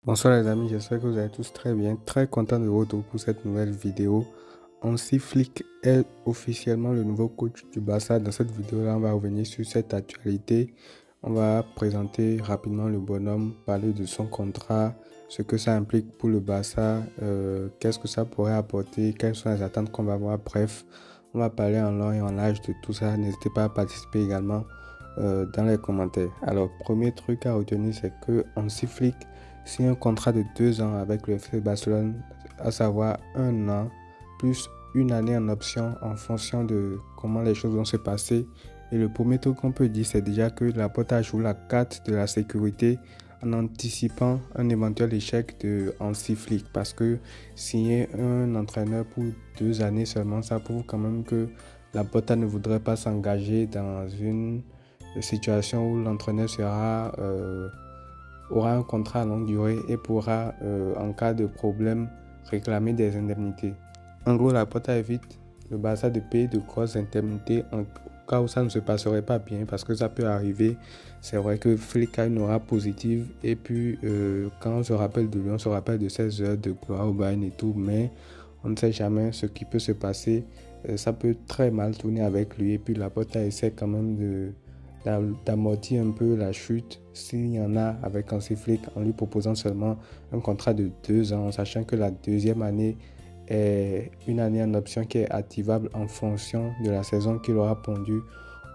Bonsoir les amis, j'espère que vous allez tous très bien. Très content de vous retrouver pour cette nouvelle vidéo. Hansi Flick est officiellement le nouveau coach du Barça. Dans cette vidéo-là, on va revenir sur cette actualité. On va présenter rapidement le bonhomme, parler de son contrat, ce que ça implique pour le Barça, qu'est-ce que ça pourrait apporter, quelles sont les attentes qu'on va avoir. Bref, on va parler en long et en large de tout ça. N'hésitez pas à participer également dans les commentaires. Alors, premier truc à retenir, c'est que Hansi Flick signe un contrat de 2 ans avec le FC Barcelone, à savoir 1 an plus une année en option en fonction de comment les choses vont se passer. Et le premier truc qu'on peut dire, c'est déjà que Laporta joue la carte de la sécurité en anticipant un éventuel échec de Hansi Flick, parce que signer un entraîneur pour 2 années seulement, ça prouve quand même que Laporta ne voudrait pas s'engager dans une situation où l'entraîneur aura un contrat à longue durée et pourra, en cas de problème, réclamer des indemnités. En gros, Laporta évite le Barça de payer de grosses indemnités en cas où ça ne se passerait pas bien, parce que ça peut arriver. C'est vrai que Flick a une aura positive et puis quand on se rappelle de lui, on se rappelle de 16 heures de gloire au Bayern et tout, mais on ne sait jamais ce qui peut se passer. Ça peut très mal tourner avec lui et puis Laporta essaie quand même d'amortir un peu la chute s'il y en a avec Hansi Flick, en lui proposant seulement un contrat de 2 ans, sachant que la deuxième année est une année en option qui est activable en fonction de la saison qu'il aura pondue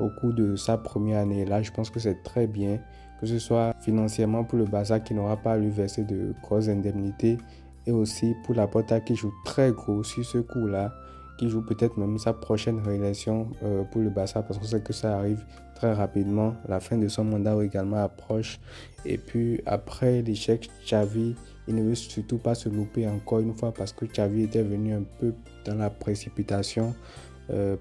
au cours de sa première année. Là, je pense que c'est très bien, que ce soit financièrement pour le Barça qui n'aura pas à lui verser de grosses indemnités, et aussi pour Laporta qui joue très gros sur ce coup-là, qui joue peut-être même sa prochaine réélection pour le Barça, parce qu'on sait que ça arrive très rapidement. La fin de son mandat également approche. Et puis après l'échec, Xavi, il ne veut surtout pas se louper encore une fois, parce que Xavi était venu un peu dans la précipitation,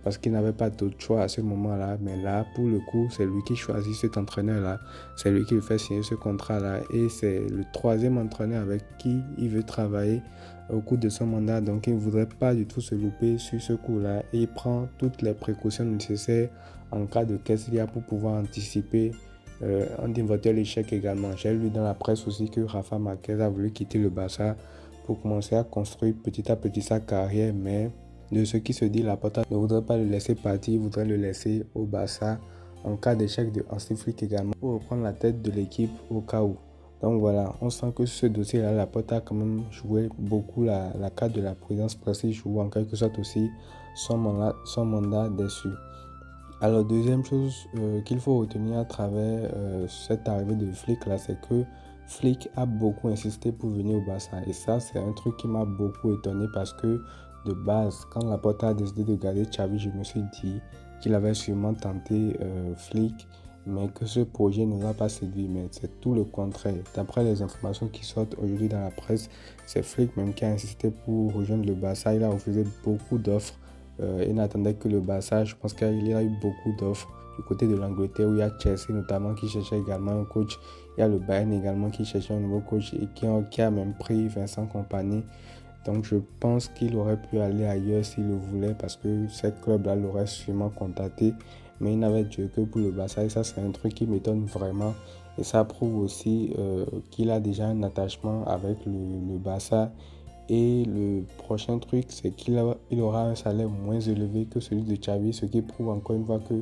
parce qu'il n'avait pas d'autre choix à ce moment-là. Mais là, pour le coup, c'est lui qui choisit cet entraîneur-là. C'est lui qui lui fait signer ce contrat-là. Et c'est le troisième entraîneur avec qui il veut travailler au cours de son mandat. Donc, il ne voudrait pas du tout se louper sur ce coup-là. Et il prend toutes les précautions nécessaires en cas de casse pour pouvoir anticiper un éventuel échec également. J'ai lu dans la presse aussi que Rafa Marquez a voulu quitter le Barça pour commencer à construire petit à petit sa carrière, mais de ce qui se dit, Laporta ne voudrait pas le laisser partir, il voudrait le laisser au Barça en cas d'échec de Hansi Flick également, pour reprendre la tête de l'équipe au cas où. Donc voilà, on sent que ce dossier-là, Laporta a quand même joué beaucoup la carte de la présidence pressée, joue en quelque sorte aussi son mandat dessus. Alors, deuxième chose qu'il faut retenir à travers cette arrivée de Flick là, c'est que Flick a beaucoup insisté pour venir au Barça. Et ça, c'est un truc qui m'a beaucoup étonné, parce que de base, quand Laporta a décidé de garder Xavi, je me suis dit qu'il avait sûrement tenté Flick, mais que ce projet ne va pas séduire. Mais c'est tout le contraire. D'après les informations qui sortent aujourd'hui dans la presse, c'est Flick même qui a insisté pour rejoindre le Barça. Il a refusé beaucoup d'offres. Il n'attendait que le Barça. Je pense qu'il y a eu beaucoup d'offres du côté de l'Angleterre, où il y a Chelsea notamment qui cherchait également un coach. Il y a le Bayern également qui cherchait un nouveau coach et qui a même pris Vincent Kompany. Donc je pense qu'il aurait pu aller ailleurs s'il le voulait, parce que ce club-là l'aurait sûrement contacté. Mais il n'avait Dieu que pour le Barça, et ça c'est un truc qui m'étonne vraiment. Et ça prouve aussi qu'il a déjà un attachement avec le Barça. Et le prochain truc, c'est qu'il aura un salaire moins élevé que celui de Xavi, ce qui prouve encore une fois que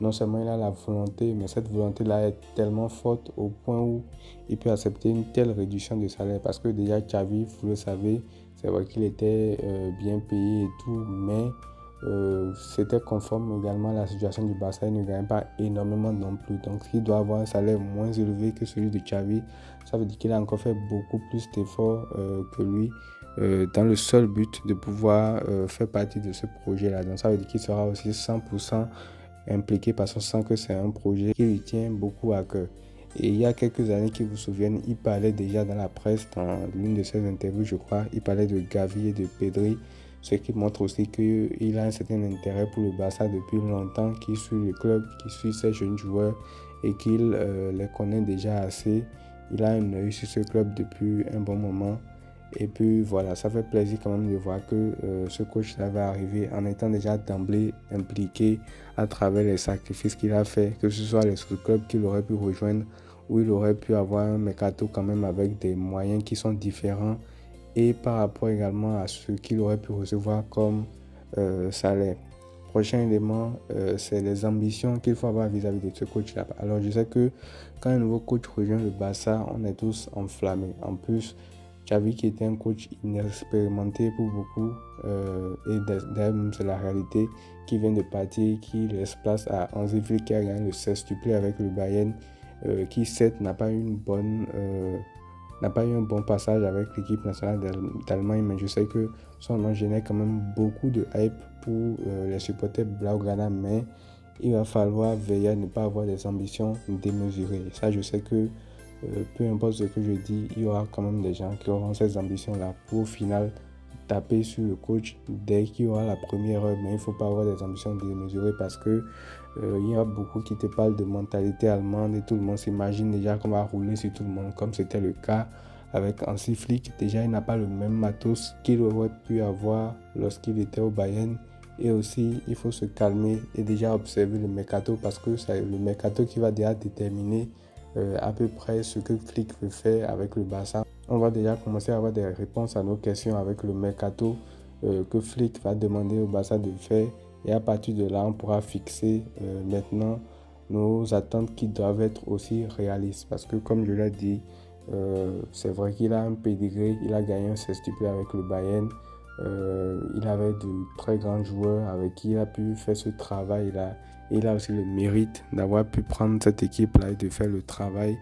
non seulement il a la volonté, mais cette volonté-là est tellement forte au point où il peut accepter une telle réduction de salaire. Parce que déjà Xavi, vous le savez, c'est vrai qu'il était bien payé et tout, mais c'était conforme également à la situation du Barça. Il ne gagnait pas énormément non plus. Donc il doit avoir un salaire moins élevé que celui de Xavi. Ça veut dire qu'il a encore fait beaucoup plus d'efforts que lui, dans le seul but de pouvoir faire partie de ce projet-là. Donc ça veut dire qu'il sera aussi 100% impliqué, parce qu'on sent que c'est un projet qui lui tient beaucoup à cœur. Et il y a quelques années, qui vous souviennent, il parlait déjà dans la presse, dans l'une de ses interviews, je crois, il parlait de Gavi et de Pedri, ce qui montre aussi qu'il a un certain intérêt pour le Barça depuis longtemps, qu'il suit le club, qu'il suit ces jeunes joueurs et qu'il les connaît déjà assez. Il a un œil sur ce club depuis un bon moment. Et puis voilà, ça fait plaisir quand même de voir que ce coach-là va arriver en étant déjà d'emblée impliqué à travers les sacrifices qu'il a fait, que ce soit les sous-clubs qu'il aurait pu rejoindre où il aurait pu avoir un mercato quand même avec des moyens qui sont différents et par rapport également à ce qu'il aurait pu recevoir comme salaire. Prochain élément, c'est les ambitions qu'il faut avoir vis-à-vis de ce coach-là. Alors je sais que quand un nouveau coach rejoint le Barça, on est tous enflammés. En plus, Xavi qui était un coach inexpérimenté pour beaucoup, et d'ailleurs c'est la réalité, qui vient de partir, qui laisse place à Hansi Flick qui a gagné le sextuplé avec le Bayern, qui certes n'a pas eu un bon passage avec l'équipe nationale d'Allemagne, mais je sais que son nom génère quand même beaucoup de hype pour les supporters Blaugrana, mais il va falloir veiller à ne pas avoir des ambitions démesurées. Ça, je sais que peu importe ce que je dis, il y aura quand même des gens qui auront ces ambitions-là pour au final taper sur le coach dès qu'il y aura la première heure, mais il ne faut pas avoir des ambitions démesurées parce que il y a beaucoup qui te parlent de mentalité allemande et tout le monde s'imagine déjà qu'on va rouler sur tout le monde, comme c'était le cas avec Hansi Flick. Déjà, il n'a pas le même matos qu'il aurait pu avoir lorsqu'il était au Bayern. Et aussi, il faut se calmer et déjà observer le mercato parce que c'est le mercato qui va déjà déterminer à peu près ce que Flick veut faire avec le Barça. On va déjà commencer à avoir des réponses à nos questions avec le mercato que Flick va demander au Barça de faire. Et à partir de là, on pourra fixer maintenant nos attentes qui doivent être aussi réalistes. Parce que comme je l'ai dit, c'est vrai qu'il a un pédigré, il a gagné un sextuplé avec le Bayern. Il avait de très grands joueurs avec qui il a pu faire ce travail-là. Il a aussi le mérite d'avoir pu prendre cette équipe-là et de faire le travail.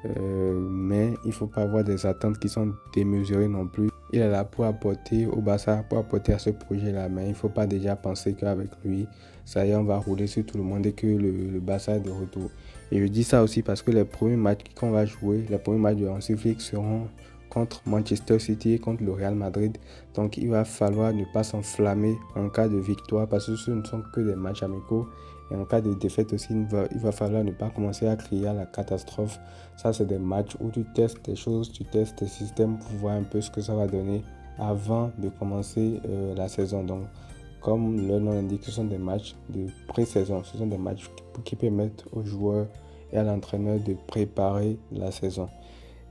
Mais il ne faut pas avoir des attentes qui sont démesurées non plus. Il est là pour apporter au Barça, pour apporter à ce projet-là. Mais il ne faut pas déjà penser qu'avec lui, ça y est, on va rouler sur tout le monde et que le Barça est de retour. Et je dis ça aussi parce que les premiers matchs qu'on va jouer, les premiers matchs de Hansi Flick seront contre Manchester City et contre le Real Madrid. Donc il va falloir ne pas s'enflammer en cas de victoire parce que ce ne sont que des matchs amicaux. Et en cas de défaite aussi, il va falloir ne pas commencer à crier à la catastrophe. Ça, c'est des matchs où tu testes des choses, tu testes tes systèmes pour voir un peu ce que ça va donner avant de commencer la saison. Donc, comme le nom l'indique, ce sont des matchs de pré-saison. Ce sont des matchs qui permettent aux joueurs et à l'entraîneur de préparer la saison.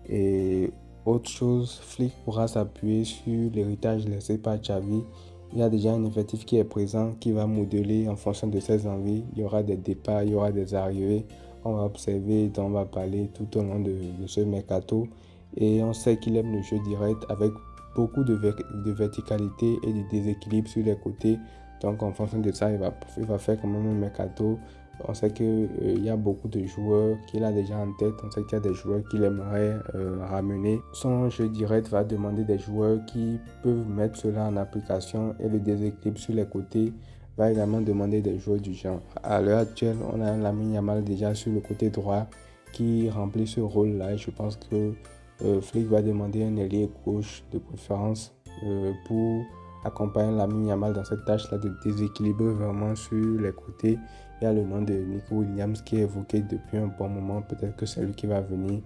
Et autre chose, Flick pourra s'appuyer sur l'héritage laissé par Xavi. Il y a déjà un effectif qui est présent, qui va modeler en fonction de ses envies. Il y aura des départs, il y aura des arrivées. On va observer, dont on va parler tout au long de ce mercato. Et on sait qu'il aime le jeu direct avec beaucoup de verticalité et de déséquilibre sur les côtés. Donc en fonction de ça, il va faire quand même un mercato. On sait qu'il y a beaucoup de joueurs qu'il a déjà en tête. On sait qu'il y a des joueurs qu'il aimerait ramener. Son jeu direct va demander des joueurs qui peuvent mettre cela en application et le déséquilibre sur les côtés va également demander des joueurs du genre. À l'heure actuelle, on a un Lamine Yamal déjà sur le côté droit qui remplit ce rôle-là. Je pense que Flick va demander un ailier gauche de préférence pour accompagner Lamine Yamal dans cette tâche-là de déséquilibrer vraiment sur les côtés. Il y a le nom de Nico Williams qui est évoqué depuis un bon moment. Peut-être que c'est lui qui va venir.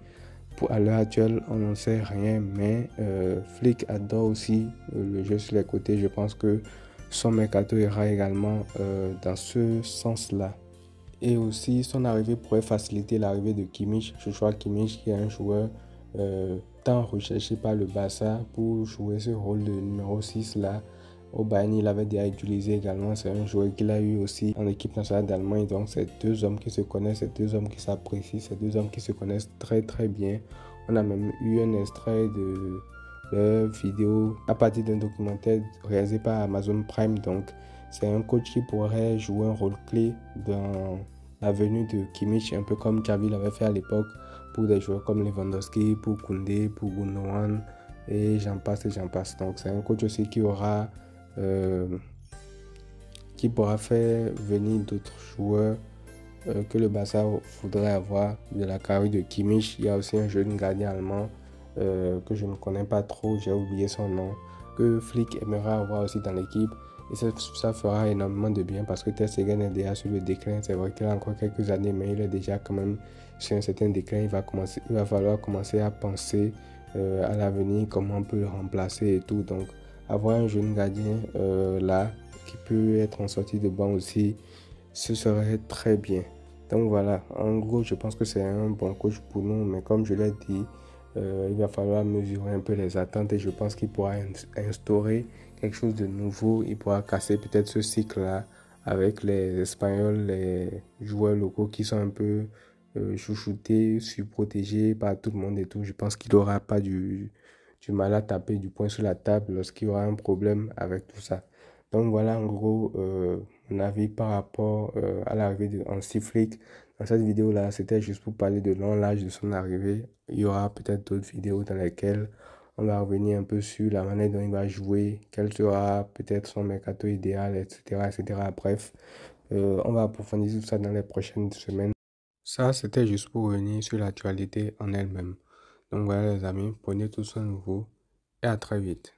À l'heure actuelle, on n'en sait rien, mais Flick adore aussi le jeu sur les côtés. Je pense que son mercato ira également dans ce sens-là. Et aussi, son arrivée pourrait faciliter l'arrivée de Kimmich. Joshua Kimmich, qui est un joueur tant recherché par le Barça pour jouer ce rôle de numéro 6 là. Au Bayern, il avait déjà utilisé également. C'est un joueur qu'il a eu aussi en équipe nationale d'Allemagne. Donc, c'est deux hommes qui se connaissent, c'est deux hommes qui s'apprécient, c'est deux hommes qui se connaissent très très bien. On a même eu un extrait de leur vidéo à partir d'un documentaire réalisé par Amazon Prime. Donc, c'est un coach qui pourrait jouer un rôle clé dans la venue de Kimmich, un peu comme Xavi l'avait fait à l'époque pour des joueurs comme Lewandowski, pour Koundé, pour Gundogan et j'en passe et j'en passe. Donc, c'est un coach aussi qui pourra faire venir d'autres joueurs que le Barça voudrait avoir de la carrière de Kimmich. Il y a aussi un jeune gardien allemand que je ne connais pas trop, j'ai oublié son nom, que Flick aimerait avoir aussi dans l'équipe. Et ça fera énormément de bien parce que Ter Stegen est déjà sur le déclin. C'est vrai qu'il a encore quelques années, mais il est déjà quand même sur un certain déclin. Il va falloir commencer à penser à l'avenir, comment on peut le remplacer et tout. Donc, avoir un jeune gardien là qui peut être en sortie de banc aussi, ce serait très bien. Donc voilà, en gros, je pense que c'est un bon coach pour nous, mais comme je l'ai dit, il va falloir mesurer un peu les attentes et je pense qu'il pourra instaurer quelque chose de nouveau. Il pourra casser peut-être ce cycle-là avec les Espagnols, les joueurs locaux qui sont un peu chouchoutés, surprotégés par tout le monde et tout. Je pense qu'il n'aura pas du mal à taper du poing sur la table lorsqu'il y aura un problème avec tout ça. Donc voilà en gros mon avis par rapport à l'arrivée de Hansi Flick. Dans cette vidéo-là, c'était juste pour parler de l'âge de son arrivée. Il y aura peut-être d'autres vidéos dans lesquelles on va revenir un peu sur la manière dont il va jouer, quel sera peut-être son mercato idéal, etc., etc. Bref, on va approfondir tout ça dans les prochaines semaines. Ça, c'était juste pour revenir sur l'actualité en elle-même. Donc voilà les amis, prenez tout soin de vous et à très vite.